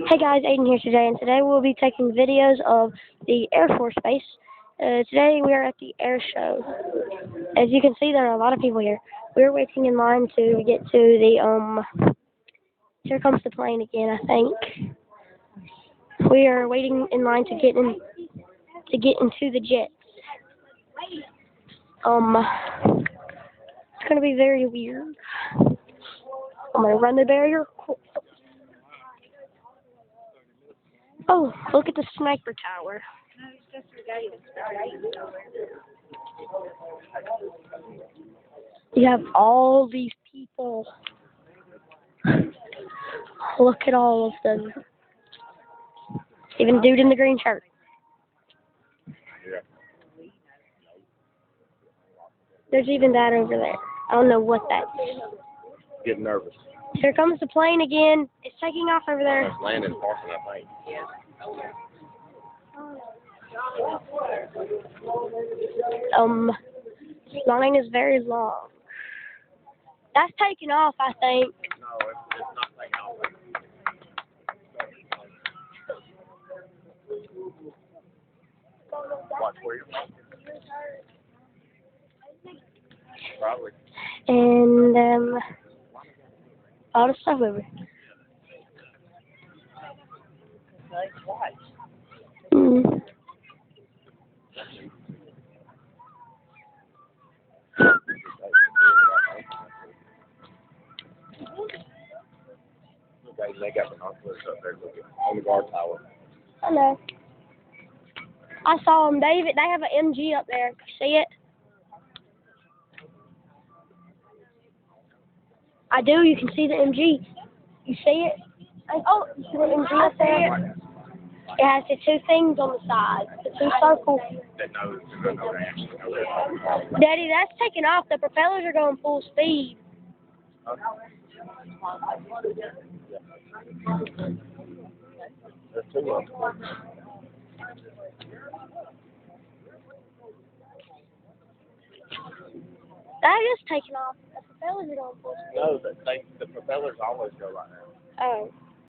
Hey guys, Aiden here today, and today we'll be taking videos of the Air Force Base. Today we are at the Airshow. As you can see, there are a lot of people here. We're waiting in line to get to the, here comes the plane again, I think. We are waiting in line to get into the jets. It's gonna be very weird. I'm gonna run the barrier. Oh, look at the sniper tower. You have all these people. Look at all of them. Even dude in the green shirt. There's even that over there. I don't know what that's. Getting nervous. Here comes the plane again. It's taking off over there. It's landing parking, I think. This line is very long. That's taking off, I think. No, it's not taking off. Watch where you're from. Probably. And all the stuff over. They got binoculars up there looking on the guard tower. I know. I saw them. They have an MG up there. See it? I do. You can see the MG. You see it? Oh, you see the MG up there? It has the two things on the side. The two circles. That knows they actually know that. Daddy, that's taking off. The propellers are going full speed. There's two of them. That is taking off. The propellers are going full speed. No, the propellers always go right now. Oh.